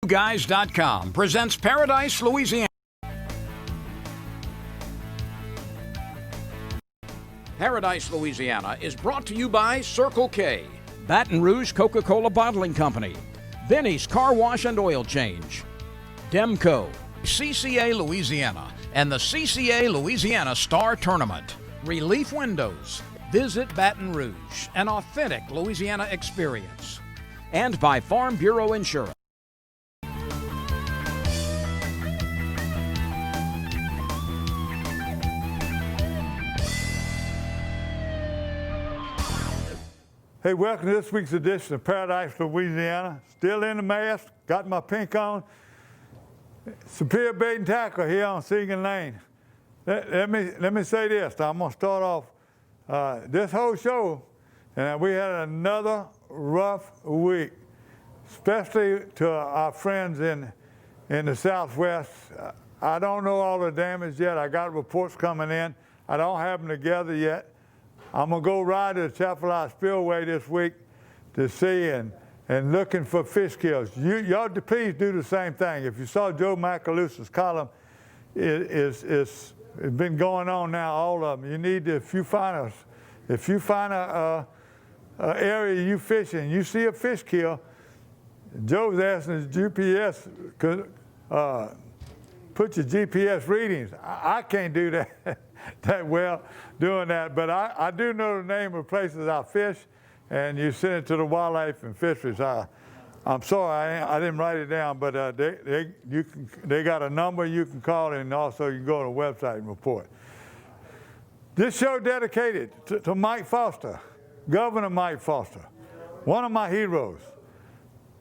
Guys.com presents Paradise, Louisiana. Paradise, Louisiana is brought to you by Circle K, Baton Rouge Coca-Cola Bottling Company, Benny's Car Wash and Oil Change, Demco, CCA Louisiana, and the CCA Louisiana Star Tournament, Relief Windows, Visit Baton Rouge, an authentic Louisiana experience, and by Farm Bureau Insurance. Hey, welcome to this week's edition of Paradise, Louisiana. Still in the mask, got my pink on. Superior Bait and Tackle here on Seagan Lane. Let me say this. I'm gonna start off this whole show, and we had another rough week, especially to our friends in the Southwest. I don't know all the damage yet. I got reports coming in. I don't have them together yet. I'm gonna go ride to the Chapel Spillway this week to see and looking for fish kills. Y'all please do the same thing. If you saw Joe Macalusa's column, it's been going on now, all of them. You need to, if you find a area you fish in, you see a fish kill, Joe's asking his GPS, put your GPS readings. I can't do that that well doing that, but I do know the name of places I fish, and you send it to the Wildlife and Fisheries. I'm sorry I didn't write it down, but they got a number you can call, and also you can go to the website and report. This show dedicated to Mike Foster, Governor Mike Foster, one of my heroes,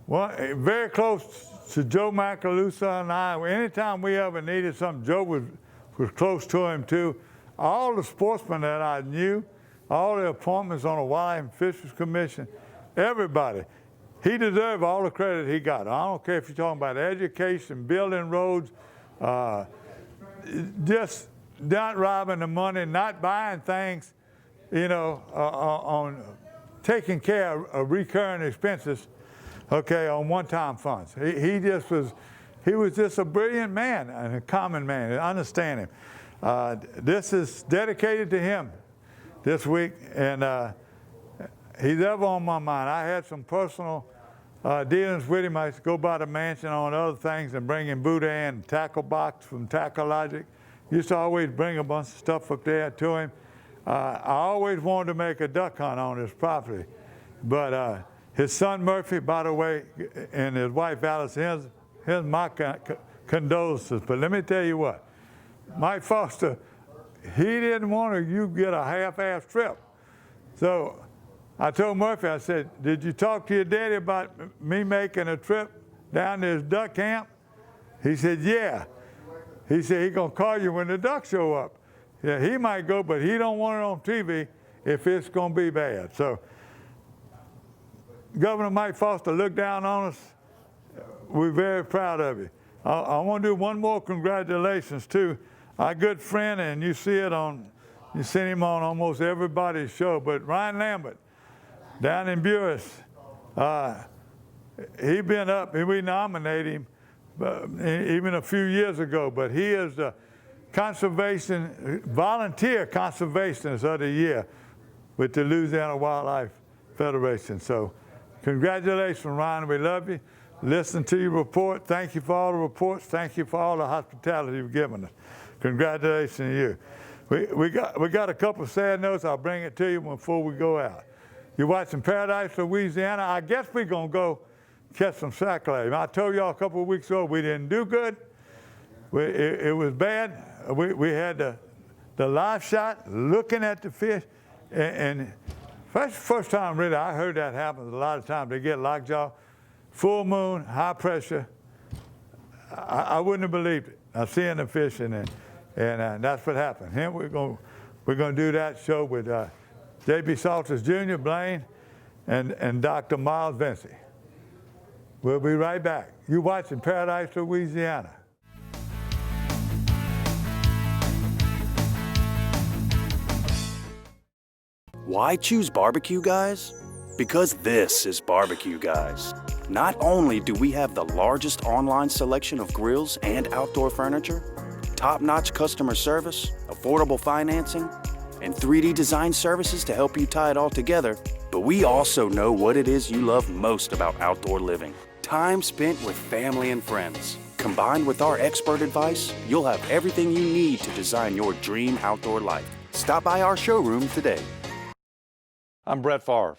very close to Joe Macalusa and I. Anytime we ever needed something, Joe was close to him too. All the sportsmen that I knew, all the appointments on the Wildlife and Fisheries Commission, everybody, he deserved all the credit he got. I don't care if you're talking about education, building roads, just not robbing the money, not buying things, on taking care of recurring expenses, on one-time funds. He was just a brilliant man and a common man. I understand him. This is dedicated to him this week, and he's ever on my mind. I had some personal dealings with him. I used to go by the mansion on other things and bring him Boudin and Tackle Box from Tackle Logic. Used to always bring a bunch of stuff up there to him. I always wanted to make a duck hunt on his property, but his son Murphy, by the way, and his wife Alice, here's my condolences. But let me tell you what, Mike Foster, he didn't want you get a half-ass trip. So I told Murphy, I said, did you talk to your daddy about me making a trip down to his duck camp? He said, yeah. He said he's gonna call you when the ducks show up. Yeah, he might go, but he don't want it on TV if it's gonna be bad. So Governor Mike Foster, look down on us. We're very proud of you. I want to do one more congratulations to our good friend, and you see him on almost everybody's show, but Ryan Lambert down in Buras, he been up, and we nominated him even a few years ago, but he is the volunteer conservationist of the year with the Louisiana Wildlife Federation. So congratulations, Ryan. We love you. Listen to your report. Thank you for all the reports. Thank you for all the hospitality you've given us. Congratulations to you. We got a couple of sad notes. I'll bring it to you before we go out. You're watching Paradise, Louisiana. I guess we're going to go catch some sac-a-lait. I told y'all a couple of weeks ago we didn't do good. It was bad. We had the live shot looking at the fish, and that's the first time really I heard that happen. A lot of times they get lockjaw, full moon, high pressure. I wouldn't have believed it. I'm seeing the fish in there, and that's what happened. Here we're going to do that show with J.B. Salters Jr., Blaine, and Dr. Miles Vinci. We'll be right back. You're watching Paradise, Louisiana. Why choose Barbecue Guys? Because this is Barbecue Guys. Not only do we have the largest online selection of grills and outdoor furniture, top-notch customer service, affordable financing, and 3D design services to help you tie it all together, but we also know what it is you love most about outdoor living. Time spent with family and friends. Combined with our expert advice, you'll have everything you need to design your dream outdoor life. Stop by our showroom today. I'm Brett Favre.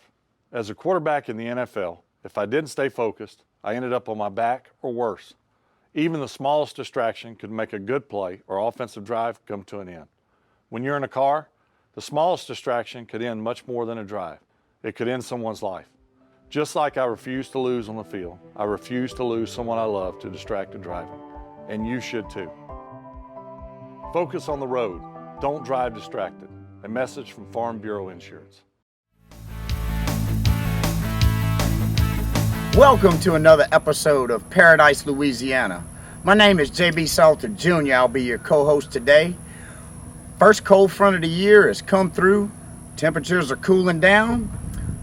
As a quarterback in the NFL, if I didn't stay focused, I ended up on my back or worse. Even the smallest distraction could make a good play or offensive drive come to an end. When you're in a car, the smallest distraction could end much more than a drive. It could end someone's life. Just like I refuse to lose on the field, I refuse to lose someone I love to distracted driving. And you should too. Focus on the road. Don't drive distracted. A message from Farm Bureau Insurance. Welcome to another episode of Paradise, Louisiana. My name is JB Salter Jr. I'll be your co-host today. First cold front of the year has come through. Temperatures are cooling down.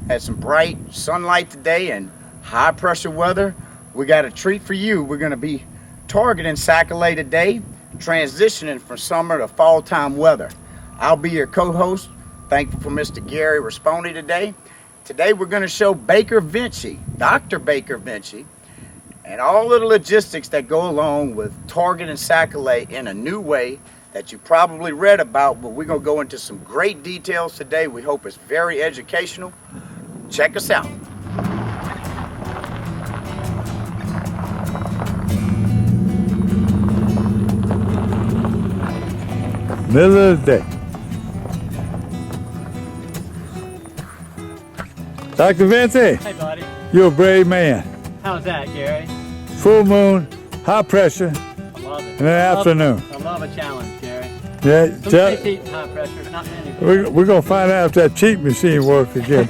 Had some bright sunlight today and high pressure weather. We got a treat for you. We're going to be targeting Sac-A-Lay today, transitioning from summer to fall time weather. I'll be your co-host. Thankful for Mr. Gary Rasponi today. Today we're going to show Baker Vinci, Dr. Baker Vinci, and all of the logistics that go along with targeting Sac-A-Lay in a new way that you probably read about, but we're going to go into some great details today. We hope it's very educational. Check us out. Middle of the day. Dr. Vinci, Hey, buddy. you're a brave man. How's that, Gary? Full moon, high pressure, I love it. in the afternoon. I love a challenge, Gary. Yeah, Some days eating high pressure, not many. we're going to find out if that cheat machine works again.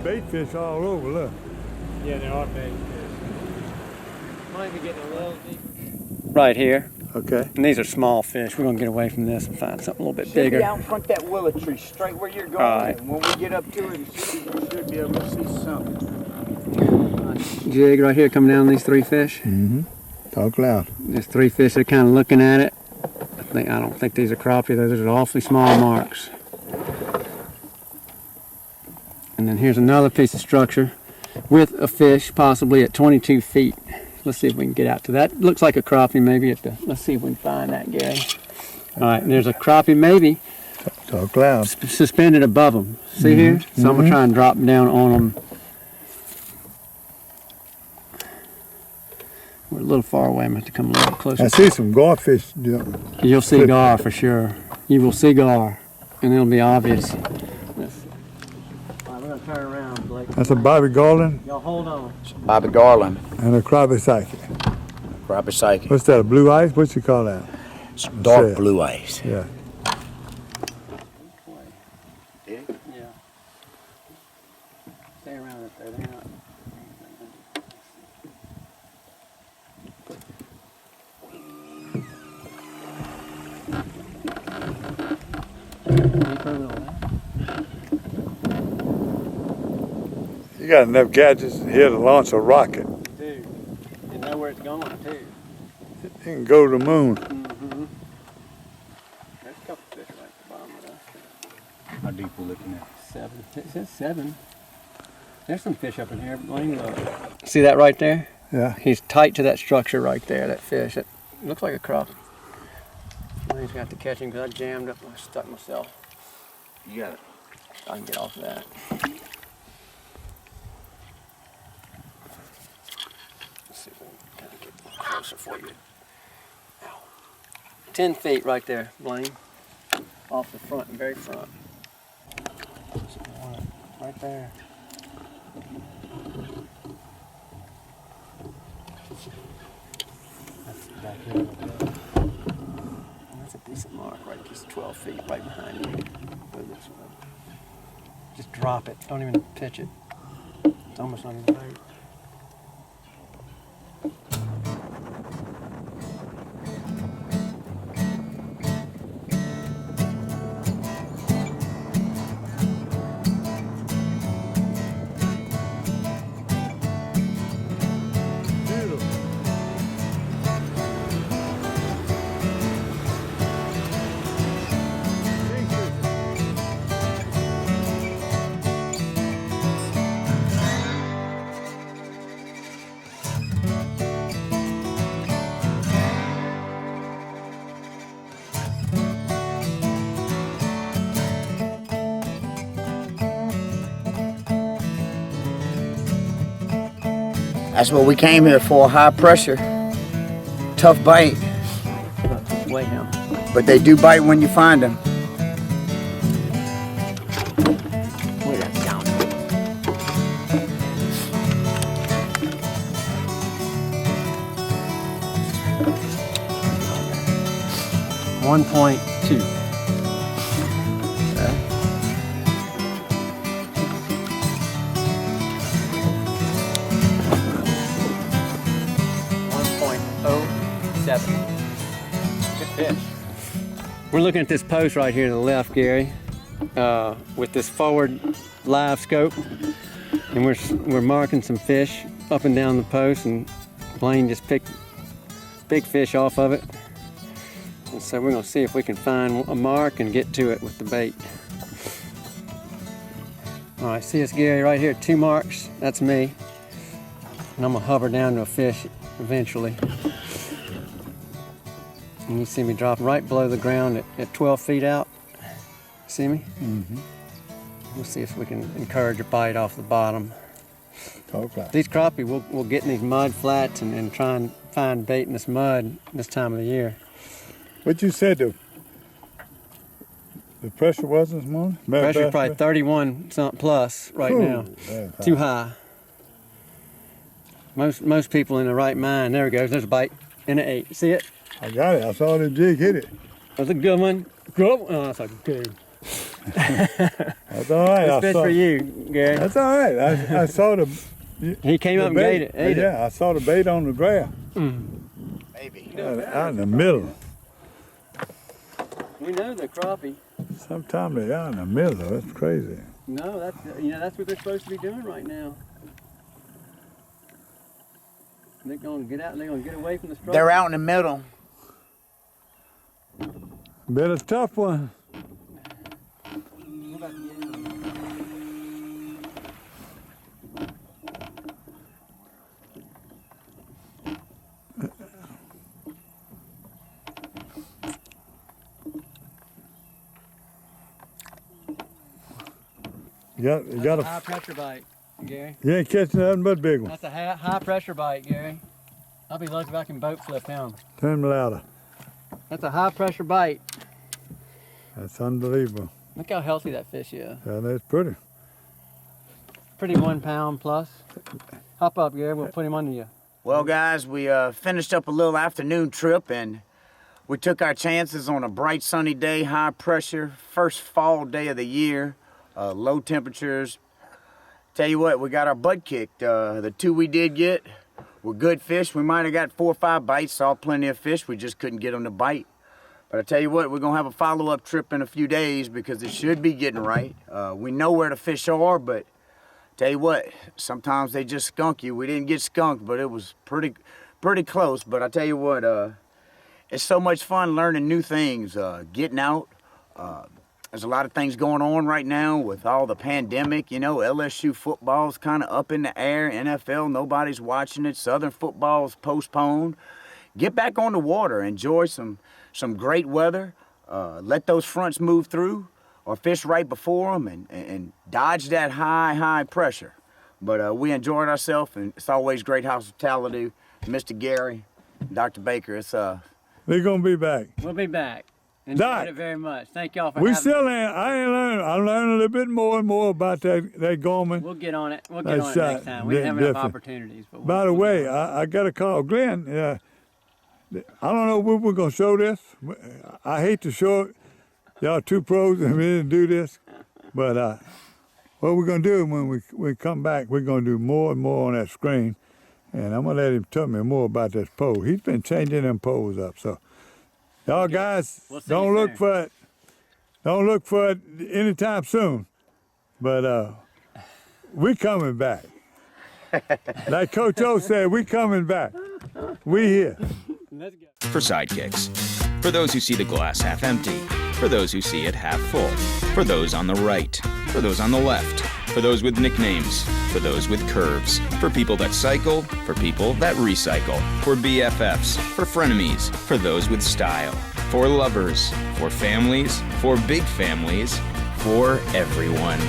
bait fish all over, look. Yeah, there are bait fish. Might be getting a little deeper. Right here. Okay. And these are small fish. We're gonna get away from this and find something a little bit bigger. Should be out in front of that willow tree, straight where you're going. All right. And when we get up to it, you should be able to see something. Jig right here coming down these three fish. Mm-hmm. Talk loud. There's three fish. They're kind of looking at it. I don't think these are crappie. Those are awfully small marks. And then here's another piece of structure with a fish possibly at 22 feet. Let's see if we can get out to that. Looks like a crappie maybe at the, let's see if we can find that, Gary. All right, and there's a crappie maybe Talk loud. suspended above them. See here? So I'm gonna try and drop down on them. We're a little far away. I'm gonna have to come a little closer. I see some garfish. You'll see gar for sure. You will see gar, and it'll be obvious. All right, we're gonna turn around, Blake. That's a Bobby Garland Y'all hold on. Bobby Garland, and a crappie psychic. crappie psychic. What's that, a blue ice? What you call that? It's dark it. blue eyes. Yeah. Yeah. Stay around up there. They're not. You got enough gadgets here to launch a rocket. Dude, you know where it's going too. You can go to the moon. Mm-hmm. There's a couple fish right at the bottom of that. How deep we looking at? 7. It says 7. There's some fish up in here. Blaine, look. See that right there? Yeah. He's tight to that structure right there, that fish. It looks like a crappie. Blaine's got to catch him because I jammed up and I stuck myself. You got it. I can get off of that. Let's see if we can kind of get closer for you. Ow. 10 feet right there, Blaine. Off the front, very front. Right there. That's back here. That's a decent mark, right? Just 12 feet right behind you. Go this way. Just drop it. Don't even pitch it. It's almost not even bait. That's what we came here for, high pressure, tough bite. Weigh him. But they do bite when you find them. Look at that sound. .2. Okay. 1.07. Good fish. We're looking at this post right here to the left, Gary, with this forward live scope, and we're marking some fish up and down the post, and Blaine just picked big fish off of it. And so we're gonna see if we can find a mark and get to it with the bait. All right, see us, Gary, right here, 2 marks. That's me. And I'm gonna hover down to a fish eventually. And you see me drop right below the ground at 12 feet out. See me? Mm-hmm. We'll see if we can encourage a bite off the bottom. Talk loud. These crappie, we'll get in these mud flats and try and find bait in this mud this time of the year. What you said the pressure was this morning? Pressure's probably 31 something plus right now. Too high. Most people in the right mind. There we go. There's a bite in an 8. See it? I got it. I saw the jig hit it. That's a good one. Good one. Oh, that's a good. That's all right. It's fish for you, Gary. That's all right. I saw the. He came up and ate it. Yeah, I saw the bait on the ground. Maybe. Out in the middle. We know the crappie. Sometimes they're out in the middle. That's crazy. No, that's what they're supposed to be doing right now. They're gonna get out and they're gonna get away from the straw. They're out in the middle. Been a tough one. You got a high pressure bite, Gary. You ain't catching nothing but big ones. That's a high pressure bite, Gary. I'll be lucky if I can boat flip him. Turn me louder. That's a high pressure bite. That's unbelievable. Look how healthy that fish is. Yeah, that's pretty. Pretty 1 pound plus. Hop up, Gary. We'll put him under you. Well, guys, we finished up a little afternoon trip and we took our chances on a bright sunny day, high pressure, first fall day of the year, low temperatures. Tell you what, we got our butt kicked. The two we did get were good fish. We might have got 4 or 5 bites, saw plenty of fish. We just couldn't get them to bite. But I tell you what, we're gonna have a follow-up trip in a few days because it should be getting right. We know where the fish are, but tell you what, sometimes they just skunk you. We didn't get skunked, but it was pretty close. But I tell you what, it's so much fun learning new things, getting out. There's a lot of things going on right now with all the pandemic. You know, LSU football's kind of up in the air. NFL, nobody's watching it. Southern football's postponed. Get back on the water. Enjoy some great weather. Let those fronts move through or fish right before them and dodge that high pressure. But we enjoyed ourselves, and it's always great hospitality. Mr. Gary, Dr. Baker, it's We're gonna be back. We'll be back. Enjoyed Doc, it very much. Thank y'all for we having still me. ain't. I ain't learned. I learned a little bit more and more about that Gorman. We'll get on it. We'll get on it shot. next time. We didn't have enough Different. opportunities. But By the way, I got a call, Glenn. I don't know when we're gonna show this. I hate to show it. Y'all two pros and we didn't do this, but what we're gonna do when we come back, we're gonna do more and more on that screen, and I'm gonna let him tell me more about this pole. He's been changing them poles up, so y'all guys don't look for it. Don't look for it anytime soon, but we coming back. Like Coach O said, we coming back. We here. let's go. For sidekicks. For those who see the glass half empty. For those who see it half full. For those on the right. For those on the left. For those with nicknames. For those with curves. For people that cycle. For people that recycle. For BFFs. For frenemies. For those with style. For lovers. For families. For big families. For everyone.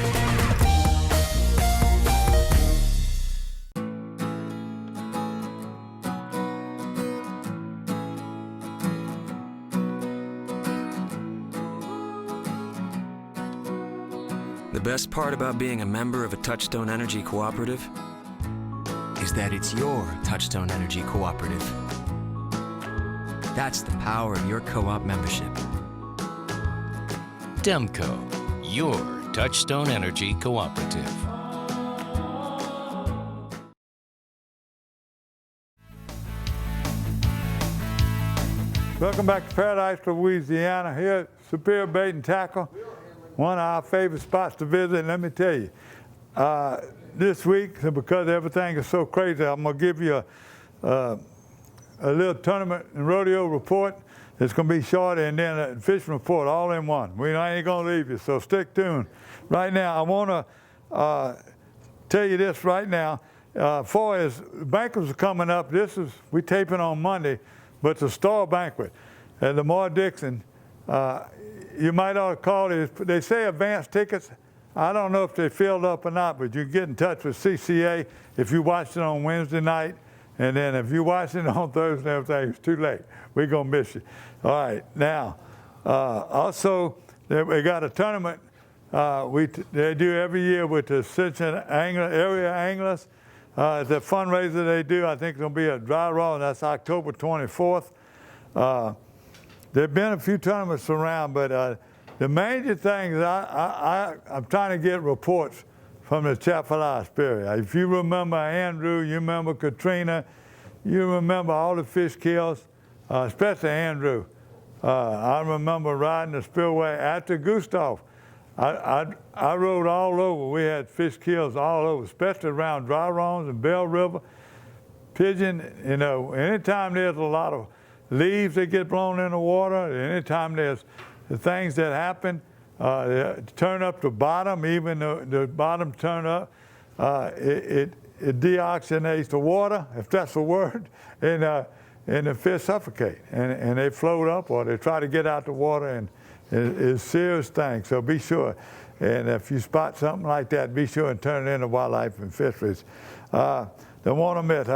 The best part about being a member of a Touchstone Energy Cooperative is that it's your Touchstone Energy Cooperative. That's the power of your co-op membership. Demco, your Touchstone Energy Cooperative. Welcome back to Paradise, Louisiana. Here at Superior Bait and Tackle, one of our favorite spots to visit. And let me tell you, this week, because everything is so crazy, I'm gonna give you a little tournament and rodeo report. It's gonna be short, and then a fishing report all in one. I ain't gonna leave you, so stick tuned. Right now, I wanna tell you this right now. For as banquets are coming up, we taping on Monday, but it's a star banquet at Lamar Dixon. You might ought to call it. They say advance tickets. I don't know if they filled up or not, but you get in touch with CCA if you watched it on Wednesday night. And then if you watch it on Thursday and everything, it's too late. We're going to miss you. All right. Now, also, we got a tournament they do every year with the Ascension area anglers. It's a fundraiser they do. I think it's going to be a dry raw, and that's October 24th. There have been a few tournaments around, but the major things, I'm trying to get reports from the Chapala area. If you remember Andrew, you remember Katrina, you remember all the fish kills, especially Andrew. I remember riding the spillway after Gustav. I rode all over. We had fish kills all over, especially around Dry Runs and Bell River. Pigeon, you know, anytime there's a lot of leaves that get blown in the water, anytime there's the things that happen, turn up the bottom, even the bottom turn up, it deoxygenates the water, if that's a word, and the fish suffocate, and they float up or they try to get out the water, and it's a serious thing, so be sure. And if you spot something like that, be sure and turn it into wildlife and fisheries. The water myth,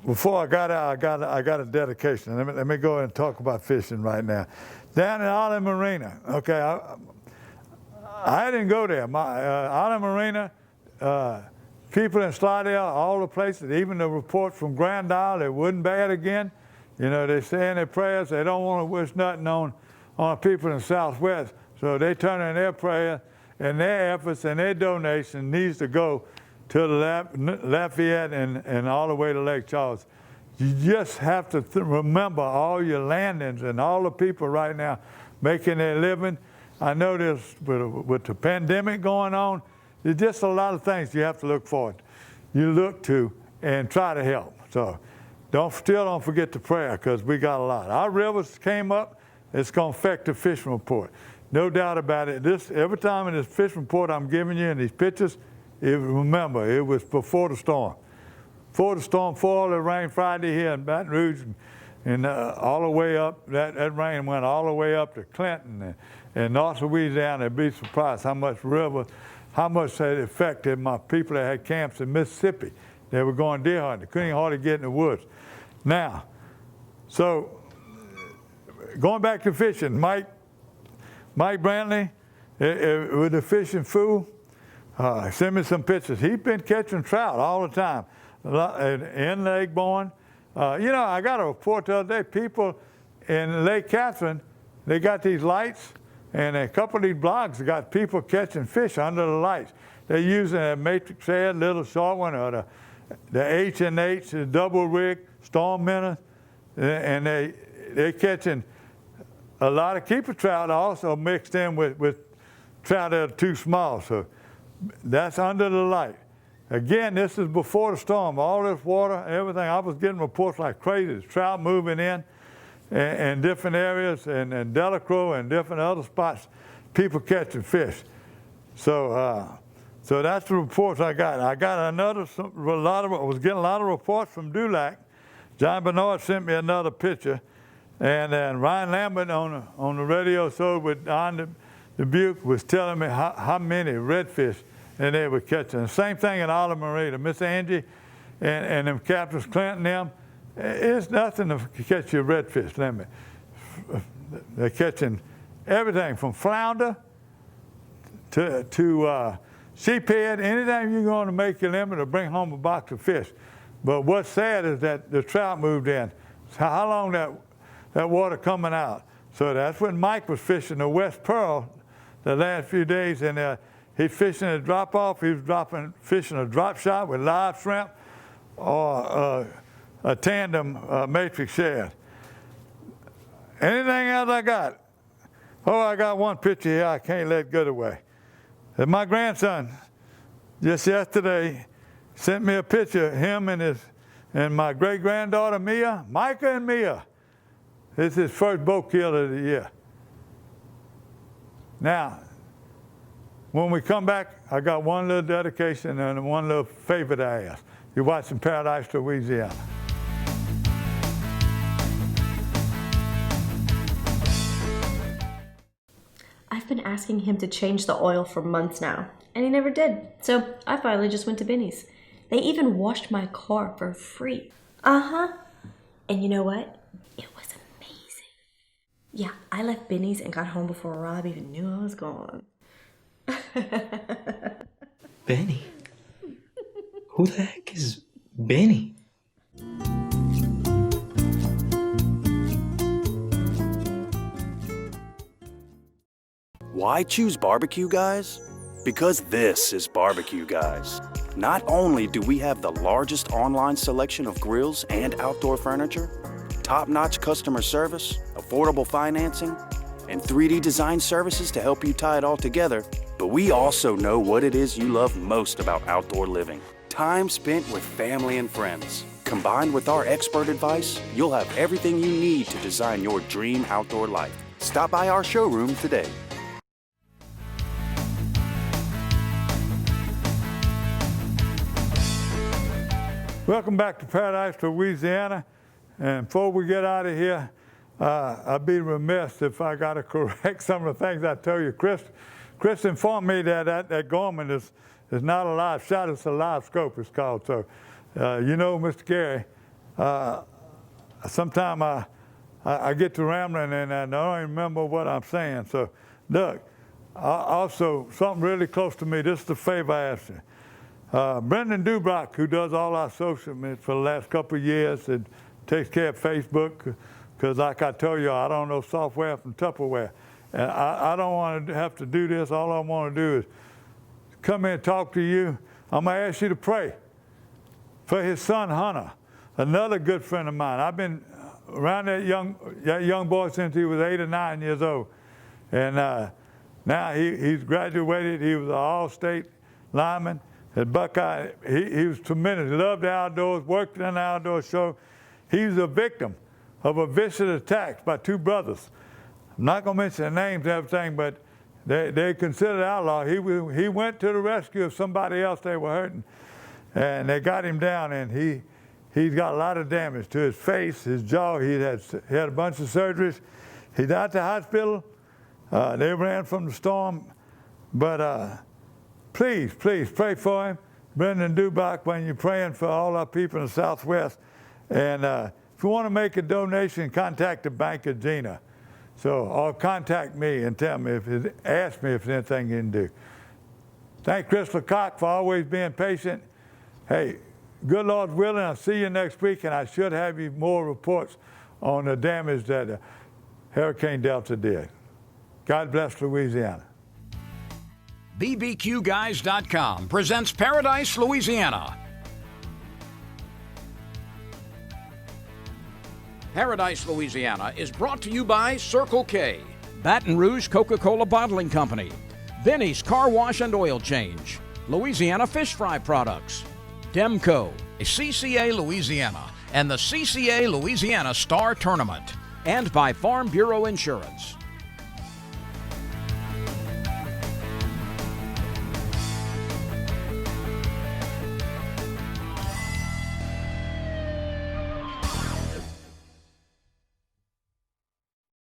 before I got out, I got a dedication. Let me go ahead and talk about fishing right now. Down in Island Marina, okay, I didn't go there. Island Marina, people in Slidell, all the places, even the report from Grand Isle, it wasn't bad again. You know, they say in their prayers, they don't want to wish nothing on people in the Southwest. So they turn in their prayer and their efforts and their donation needs to go to the Lafayette and all the way to Lake Charles. You just have to remember all your landings and all the people right now making their living. I know this with the pandemic going on, there's just a lot of things you have to look forward. You look to and try to help. So still don't forget the prayer, because we got a lot. Our rivers came up, it's going to affect the fishing report. No doubt about it. Every time in this fishing report I'm giving you in these pictures, remember, it was before the storm. Before the storm, before all the rain Friday here in Baton Rouge and all the way up, that rain went all the way up to Clinton and North Louisiana. You'd be surprised how much that affected my people that had camps in Mississippi. They were going deer hunting. They couldn't even hardly get in the woods. Now, so going back to fishing, Mike Brantley, with the fishing fool, send me some pictures. He's been catching trout all the time, in Lake Bourne. You know, I got a report the other day, people in Lake Catherine, they got these lights, and a couple of these blogs got people catching fish under the lights. They're using a matrix head, little short one, or the H&H, the double rig, storm minnow, and they're catching a lot of keeper trout also mixed in with trout that are too small. So that's under the light. Again, this is before the storm. All this water, everything. I was getting reports like crazy. There's trout moving in different areas, and Delacroix and different other spots, people catching fish. So that's the reports I got. I got I was getting a lot of reports from Dulac. John Bernard sent me another picture, and then Ryan Lambert on the radio show with Don Dubuque was telling me how many redfish and they were catching. The same thing in Island Marina. Miss Angie and them Captains Clinton, them, it's nothing to catch your redfish limit. They're catching everything from flounder to sheephead, anything you're going to make your limit or bring home a box of fish. But what's sad is that the trout moved in. So how long that water coming out? So that's when Mike was fishing the West Pearl the last few days, and he's fishing a drop-off. He was fishing a drop shot with live shrimp or a tandem matrix shad. Anything else I got? Oh, I got one picture here I can't let go away. And my grandson, just yesterday, sent me a picture of him and my great-granddaughter, Mia, Micah and Mia. This is his first boat kill of the year. Now, when we come back, I got one little dedication and one little favor to ask. You're watching Paradise, Louisiana. I've been asking him to change the oil for months now, and he never did. So I finally just went to Benny's. They even washed my car for free. And you know what? It was amazing. Yeah, I left Benny's and got home before Rob even knew I was gone. Benny? Who the heck is Benny? Why choose Barbecue Guys? Because this is Barbecue Guys. Not only do we have the largest online selection of grills and outdoor furniture, top-notch customer service, affordable financing, and 3D design services to help you tie it all together, but we also know what it is you love most about outdoor living. Time spent with family and friends. Combined with our expert advice, you'll have everything you need to design your dream outdoor life. Stop by our showroom today. Welcome back to Paradise, Louisiana. And before we get out of here, I'd be remiss if I got to correct some of the things I tell you. Chris informed me that that Gorman is not a live shot, it's a live scope, it's called. So, you know, Mr. Gary, sometimes I get to rambling and I don't even remember what I'm saying. So, Doug, also, something really close to me, this is the favor I asked you. Brendan Dubrock, who does all our social media for the last couple of years and takes care of Facebook, because like I told you, I don't know software from Tupperware. And I don't want to have to do this. All I want to do is come in and talk to you. I'm going to ask you to pray for his son, Hunter, another good friend of mine. I've been around that young boy since he was 8 or 9 years old. And now he's graduated. He was an all-state lineman. At Buckeye, he was tremendous. He loved the outdoors, worked in the outdoor show. He was a victim of a vicious attack by two brothers. I'm not going to mention the names and everything, but they considered outlaw. He went to the rescue of somebody else they were hurting, and they got him down, and he's got a lot of damage to his face, his jaw. He had a bunch of surgeries. He's out the hospital. They ran from the storm, but please pray for him. Brendan Dubach, when you're praying for all our people in the Southwest. And if you want to make a donation, contact the bank at Gina. So, or contact me and tell me, ask me if there's anything you can do. Thank Chris Lecoq for always being patient. Hey, good Lord willing, I'll see you next week, and I should have you more reports on the damage that Hurricane Delta did. God bless Louisiana. BBQGuys.com presents Paradise, Louisiana. Paradise, Louisiana is brought to you by Circle K, Baton Rouge Coca-Cola Bottling Company, Benny's Car Wash and Oil Change, Louisiana Fish Fry Products, Demco, CCA Louisiana, and the CCA Louisiana Star Tournament, and by Farm Bureau Insurance.